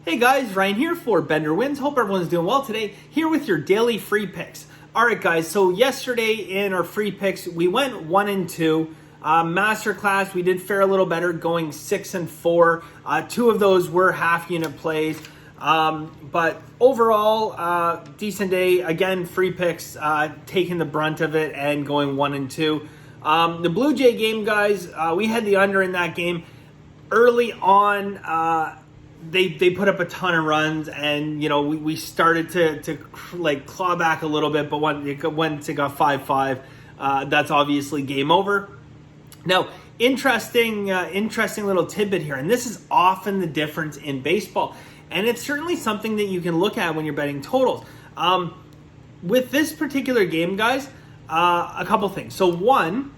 Hey guys, Ryan here for Bender Wins. Hope everyone's doing well today. Here with your daily free picks. All right, guys. So yesterday in our free picks, we went 1 and 2. Masterclass, we did fare a little better, going 6 and 4. Two of those were half unit plays. But overall, decent day. Again, free picks, taking the brunt of it and going 1 and 2. The Blue Jay game, guys, we had the under in that game. Early on, they put up a ton of runs, and we started to like claw back a little bit, but once it got 5-5, that's obviously game over. Now, interesting little tidbit here, and this is often the difference in baseball, and it's certainly something that you can look at when you're betting totals. With this particular game, guys, a couple things. So one.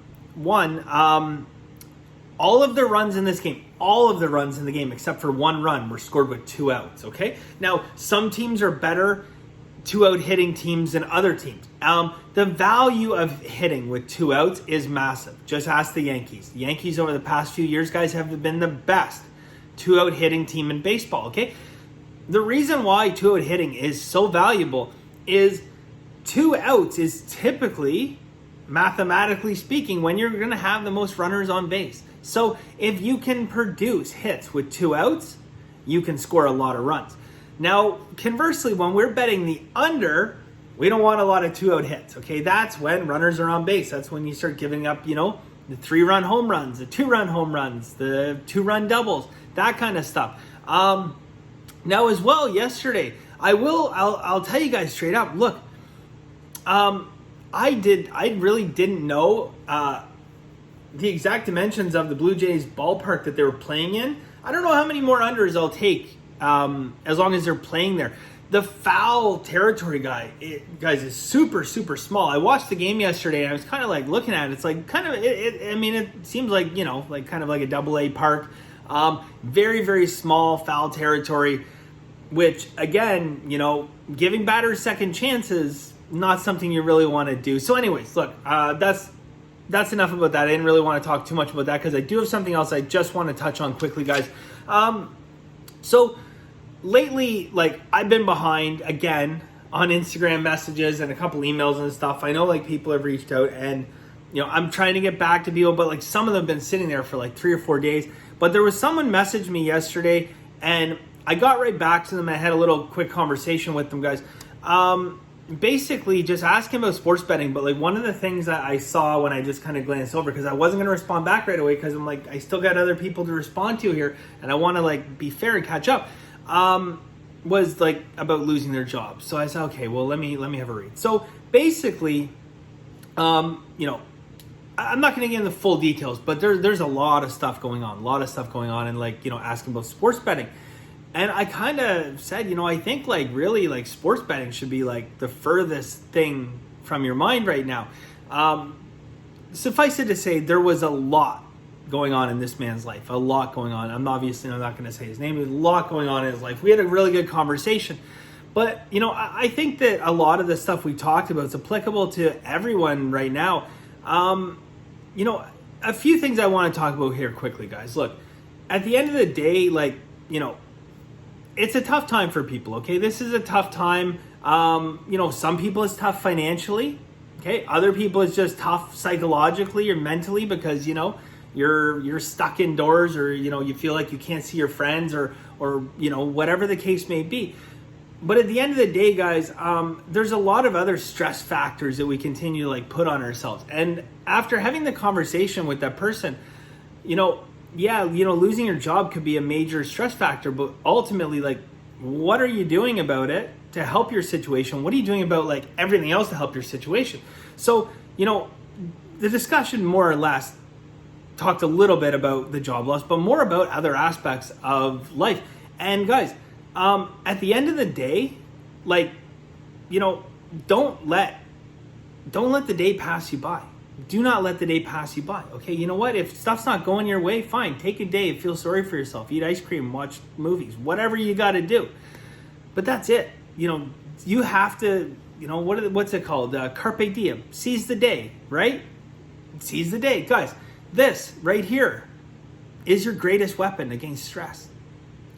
All of the runs in this game, except for one run, were scored with 2 outs, okay? Now, some teams are better 2-out hitting teams than other teams. The value of hitting with 2 outs is massive. Just ask the Yankees. The Yankees over the past few years, guys, have been the best 2-out hitting team in baseball, okay? The reason why 2-out hitting is so valuable is 2 outs is typically, mathematically speaking, when you're going to have the most runners on base. So if you can produce hits with 2 outs, you can score a lot of runs. Now, conversely, when we're betting the under, we don't want a lot of 2-out hits, okay? That's when runners are on base. That's when you start giving up, the 3-run home runs, the 2-run home runs, the 2-run doubles, that kind of stuff. Now, as well, yesterday, I'll tell you guys straight up, look, I really didn't know the exact dimensions of the Blue Jays ballpark that they were playing in. I don't know how many more unders I'll take as long as they're playing there. The foul territory guys, is super, super small. I watched the game yesterday and I was kind of like looking at it. It's like kind of, it seems like, like kind of like a AA park. Very, very small foul territory, which again, giving batters second chances, not something you really want to do. So anyways, look, that's enough about that. I didn't really want to talk too much about that because I do have something else I just want to touch on quickly, guys. So lately, I've been behind again on Instagram messages and a couple emails and stuff. I know people have reached out and I'm trying to get back to people, but some of them have been sitting there for 3 or 4 days. But there was someone messaged me yesterday and I got right back to them. I had a little quick conversation with them, guys. Basically just asking about sports betting, but one of the things that I saw when I just kind of glanced over, because I wasn't going to respond back right away because I'm I still got other people to respond to here and I want to be fair and catch up, was about losing their job. So I said, okay, well, let me have a read. So basically, I'm not going to get into the full details, but there's a lot of stuff going on, and asking about sports betting. And I kind of said, I think really sports betting should be the furthest thing from your mind right now. Suffice it to say, there was a lot going on in this man's life, a lot going on. I'm not going to say his name. There's a lot going on in his life. We had a really good conversation. But, I think that a lot of the stuff we talked about is applicable to everyone right now. A few things I want to talk about here quickly, guys. Look, at the end of the day, it's a tough time for people, okay? This is a tough time. Some people it's tough financially, okay? Other people it's just tough psychologically or mentally because, you're stuck indoors or, you feel like you can't see your friends or whatever the case may be. But at the end of the day, guys, there's a lot of other stress factors that we continue to put on ourselves. And after having the conversation with that person, losing your job could be a major stress factor, but ultimately, what are you doing about it to help your situation? What are you doing about, everything else to help your situation? So, the discussion more or less talked a little bit about the job loss, but more about other aspects of life. And guys, at the end of the day, don't let the day pass you by. Do not let the day pass you by, okay? You know what? If stuff's not going your way, fine. Take a day, feel sorry for yourself, eat ice cream, watch movies, whatever you got to do. But that's it. You have to, what's it called? Carpe diem. Seize the day, right? Seize the day. Guys, this right here is your greatest weapon against stress.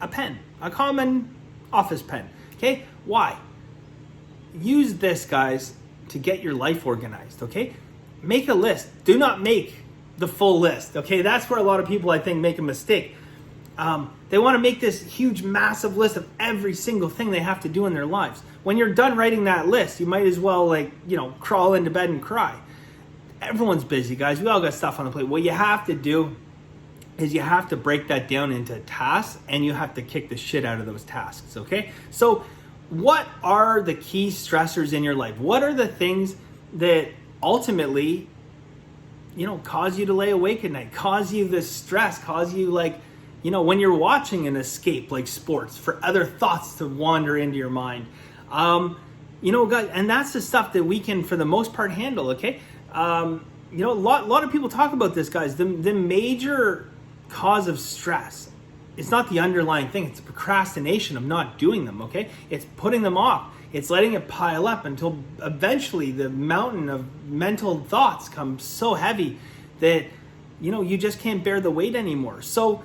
A pen. A common office pen. Okay, why? Use this, guys, to get your life organized. Okay, make a list. Do not make the full list. Okay, that's where a lot of people, I think, make a mistake. They want to make this huge, massive list of every single thing they have to do in their lives. When you're done writing that list, you might as well, crawl into bed and cry. Everyone's busy, guys. We all got stuff on the plate. What you have to do is you have to break that down into tasks, and you have to kick the shit out of those tasks, okay? So what are the key stressors in your life? What are the things that ultimately, cause you to lay awake at night, cause you this stress, cause you when you're watching an escape like sports, for other thoughts to wander into your mind? Guys, and that's the stuff that we can, for the most part, handle, okay? A lot of people talk about this, guys. The major cause of stress, it's not the underlying thing. It's procrastination of not doing them, okay? It's putting them off. It's letting it pile up until eventually the mountain of mental thoughts comes so heavy that, you just can't bear the weight anymore. So,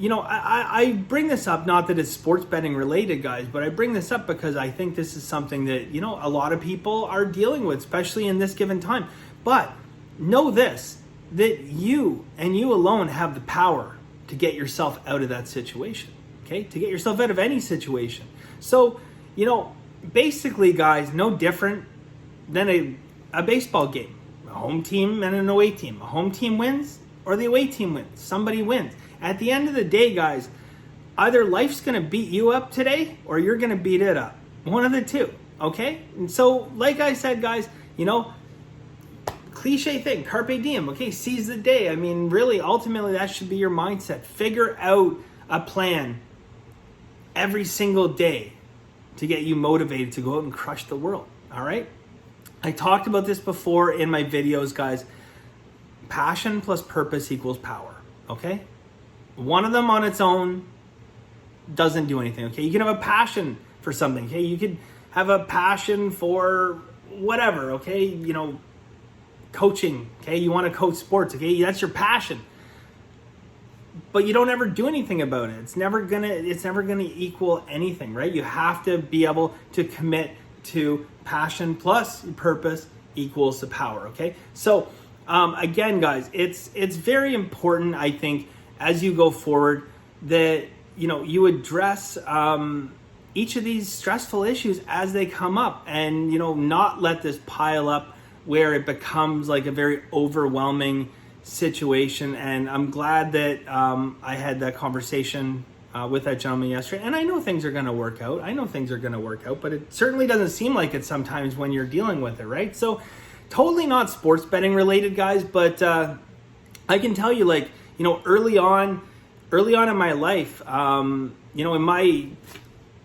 I bring this up, not that it's sports betting related, guys, but I bring this up because I think this is something that, a lot of people are dealing with, especially in this given time. But know this, that you and you alone have the power to get yourself out of that situation, okay? To get yourself out of any situation. So, basically, guys, no different than a baseball game. A home team and an away team. A home team wins or the away team wins. Somebody wins. At the end of the day, guys, either life's going to beat you up today or you're going to beat it up. One of the two, okay? And so, like I said, guys, cliche thing, carpe diem, okay? Seize the day. I mean, really, ultimately, that should be your mindset. Figure out a plan every single day to get you motivated to go out and crush the world, all right? I talked about this before in my videos, guys. Passion plus purpose equals power, okay? One of them on its own doesn't do anything, okay? You can have a passion for something, okay? You could have a passion for whatever, okay? Coaching, okay? You want to coach sports, okay? That's your passion. But you don't ever do anything about it. It's never gonna equal anything, right? You have to be able to commit to passion plus purpose equals the power, okay? So again, guys, it's very important, I think, as you go forward, that you address each of these stressful issues as they come up, and not let this pile up where it becomes like a very overwhelming situation. And I'm glad that I had that conversation with that gentleman yesterday, and I know things are going to work out. But it certainly doesn't seem like it sometimes when you're dealing with it, right? So totally not sports betting related, guys, but I can tell you, early on in my life, in my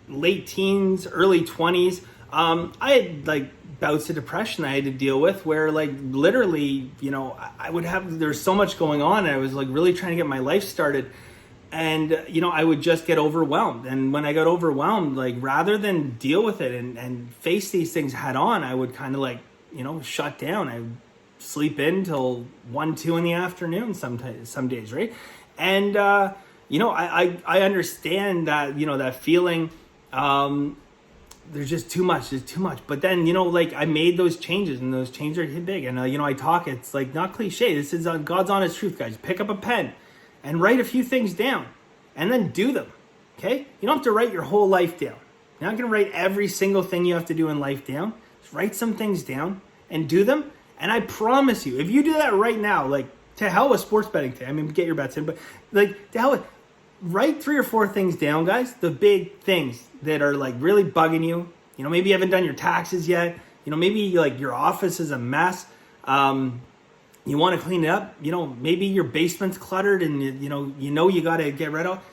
late teens, early 20s, I had bouts of depression I had to deal with, where literally, I would have, there's so much going on, and I was really trying to get my life started, and I would just get overwhelmed. And when I got overwhelmed, rather than deal with it and face these things head on, I would kind of shut down. I would sleep in till 1, 2 in the afternoon some days, right? And I understand that, that feeling. There's just too much. But then, I made those changes, and those changes are big. And, I talk, it's not cliche. This is God's honest truth, guys. Pick up a pen and write a few things down, and then do them, okay? You don't have to write your whole life down. You're not going to write every single thing you have to do in life down. Just write some things down and do them. And I promise you, if you do that right now, to hell with sports betting today. I mean, get your bets in, but to hell with, write 3 or 4 things down, guys. The big things that are really bugging you. Maybe you haven't done your taxes yet. Maybe your office is a mess. You want to clean it up. Maybe your basement's cluttered, and you got to get rid of.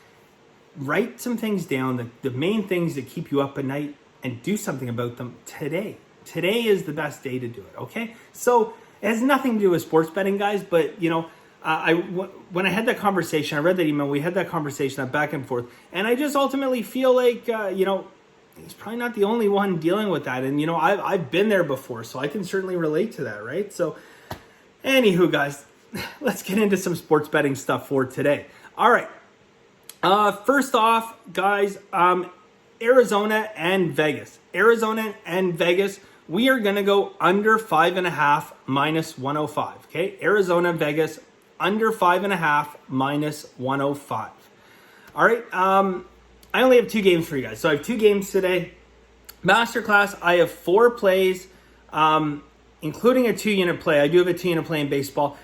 Write some things down, the main things that keep you up at night, and do something about them today. Today is the best day to do it, okay? So it has nothing to do with sports betting, guys, but, when I had that conversation, I read that email, we had that conversation, that back and forth, and I just ultimately feel he's probably not the only one dealing with that. And, I've been there before, so I can certainly relate to that, right? So, anywho, guys, let's get into some sports betting stuff for today. All right. First off, guys, Arizona and Vegas. Arizona and Vegas, we are going to go under 5.5 minus 105. Okay, Arizona, Vegas, under 5.5 minus 105. All right, I only have 2 games for you guys. So I have 2 games today. Masterclass, I have 4 plays, including a 2-unit play. I do have a 2-unit play in baseball.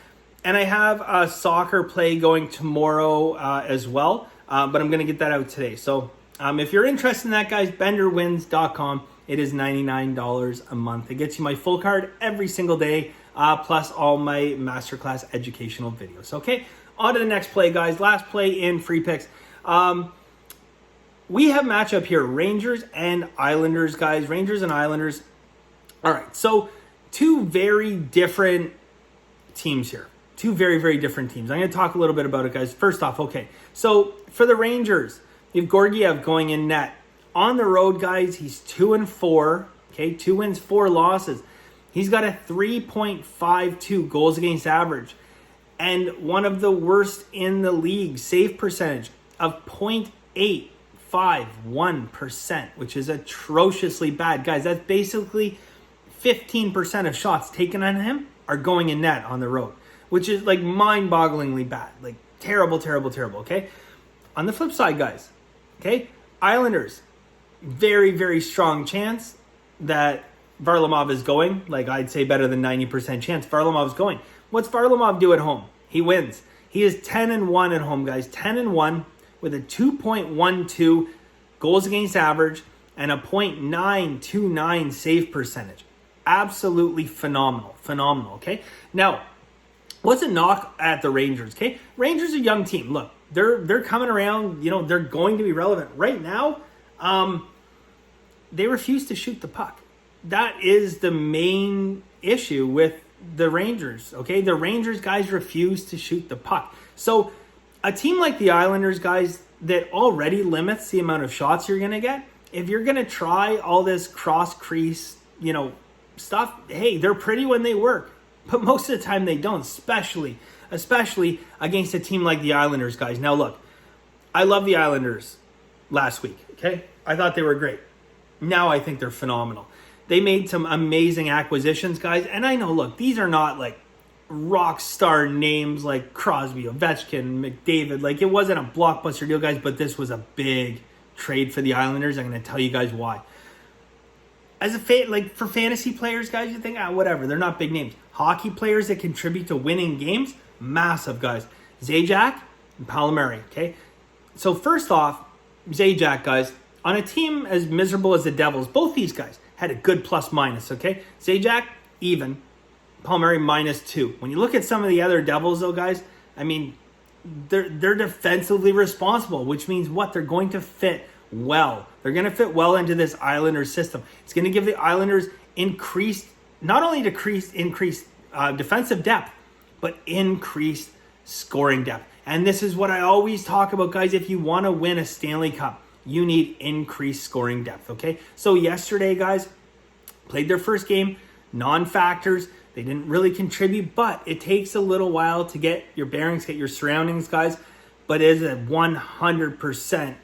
And I have a soccer play going tomorrow as well. But I'm going to get that out today. So if you're interested in that, guys, benderwins.com. It is $99 a month. It gets you my full card every single day, plus all my Masterclass educational videos. Okay, on to the next play, guys. Last play in free picks. We have matchup here, Rangers and Islanders, guys. Rangers and Islanders. All right, so 2 very different teams here. 2 very, very different teams. I'm going to talk a little bit about it, guys. First off, okay, so for the Rangers, you have Georgiev going in net. On the road, guys, he's 2-4. Okay, 2 wins, 4 losses. He's got a 3.52 goals against average and one of the worst in the league save percentage of 0.851%, which is atrociously bad. Guys, that's basically 15% of shots taken on him are going in net on the road, which is like mind-bogglingly bad. Like terrible, terrible, terrible, okay? On the flip side, guys, okay, Islanders, very, very strong chance that Varlamov is going. Like I'd say better than 90% chance Varlamov's going. What's Varlamov do at home? He wins. He is 10-1 at home, guys. 10-1 with a 2.12 goals against average and a 0.929 save percentage. Absolutely phenomenal. Phenomenal, okay? Now, what's a knock at the Rangers, okay? Rangers are a young team. Look, they're coming around. You know, they're going to be relevant. Right now, they refuse to shoot the puck. That is the main issue with the Rangers, okay? The Rangers, guys, refuse to shoot the puck. So a team like the Islanders, guys, that already limits the amount of shots you're going to get, if you're going to try all this cross-crease, you know, stuff, hey, they're pretty when they work. But most of the time they don't, especially against a team like the Islanders, guys. Now, look, I love the Islanders last week, okay? I thought they were great. Now I think they're phenomenal. They made some amazing acquisitions, guys. And I know, look, these are not like rock star names like Crosby, Ovechkin, McDavid. Like it wasn't a blockbuster deal, guys, but this was a big trade for the Islanders. I'm going to tell you guys why. As like for fantasy players, guys, you think, whatever. They're not big names. Hockey players that contribute to winning games, massive, guys. Zajac and Palmieri, okay? So first off, Zajac, guys, on a team as miserable as the Devils, both these guys had a good plus-minus, okay? Zajac, even. Palmieri, -2. When you look at some of the other Devils, though, guys, I mean, they're defensively responsible, which means what? They're going to fit well. They're going to fit well into this Islanders system. It's going to give the Islanders increased defensive depth, but increased scoring depth. And this is what I always talk about, guys. If you want to win a Stanley Cup, you need increased scoring depth, okay? So yesterday, guys, played their first game, non-factors. They didn't really contribute, but it takes a little while to get your bearings, get your surroundings, guys. But it is a 100%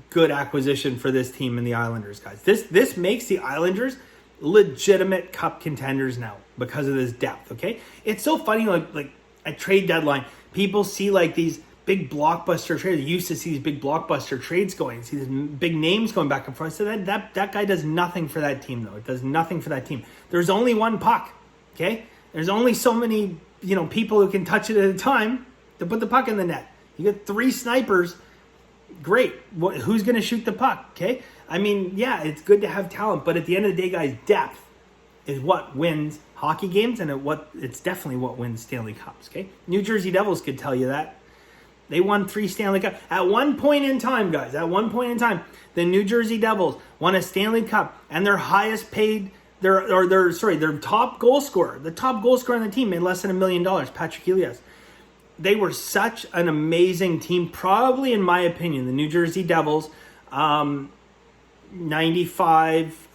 good acquisition for this team and the Islanders, guys. This makes the Islanders legitimate cup contenders now because of this depth, okay? It's so funny, like at trade deadline, people see like these big blockbuster trades. You used to see these big blockbuster trades going, see these big names going back and forth. So that guy does nothing for that team, though. It does nothing for that team. There's only one puck, okay? There's only so many, people who can touch it at a time to put the puck in the net. You get 3 snipers. Great. Who's going to shoot the puck, okay? I mean, yeah, it's good to have talent, but at the end of the day, guys, depth is what wins hockey games, and it's definitely what wins Stanley Cups, okay? New Jersey Devils could tell you that. They won 3 Stanley Cups. At one point in time, guys, the New Jersey Devils won a Stanley Cup, and their highest paid, their top goal scorer, the top goal scorer on the team made less than $1 million, Patrick Elias. They were such an amazing team. Probably, in my opinion, the New Jersey Devils, 95,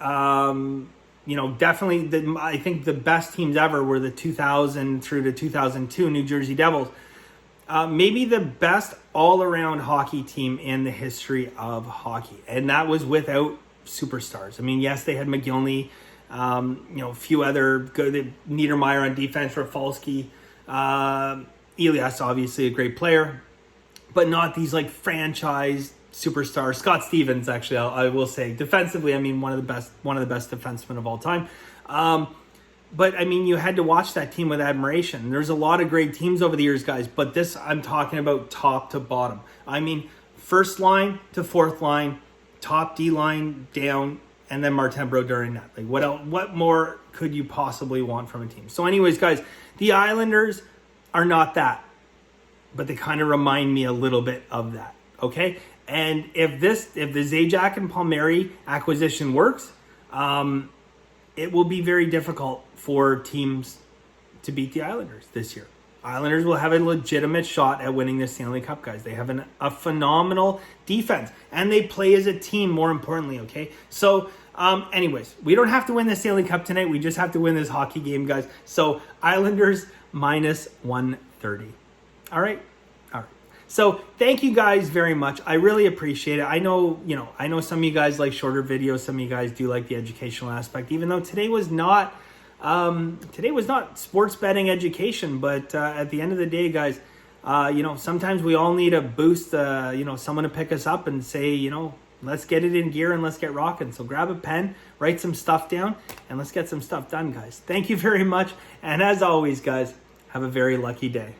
definitely, I think the best teams ever were the 2000 through to 2002 New Jersey Devils. maybe the best all-around hockey team in the history of hockey. And that was without superstars. I mean, yes, they had McGillney, a few other good, Niedermeyer on defense, Rafalski, Elias, obviously a great player, but not these like franchise superstars. Scott Stevens, actually, I will say, defensively, I mean, one of the best defensemen of all time. But I mean, you had to watch that team with admiration. There's a lot of great teams over the years, guys, but this, I'm talking about top to bottom. I mean, first line to fourth line, top D line down, and then Martin Brodeur in that. Like, what else, what more could you possibly want from a team? So anyways, guys, the Islanders are not that, but they kind of remind me a little bit of that, okay? And if the Zajac and Palmieri acquisition works, it will be very difficult for teams to beat the Islanders this year. Islanders will have a legitimate shot at winning the Stanley Cup, guys. They have a phenomenal defense, and they play as a team, more importantly, okay? So, anyways, we don't have to win the Stanley Cup tonight. We just have to win this hockey game, guys. So, Islanders minus 130. All right? So thank you guys very much. I really appreciate it. I know some of you guys like shorter videos. Some of you guys do like the educational aspect, even though today was not sports betting education. But at the end of the day, guys, sometimes we all need a boost, someone to pick us up and say, let's get it in gear and let's get rocking. So grab a pen, write some stuff down, and let's get some stuff done, guys. Thank you very much. And as always, guys, have a very lucky day.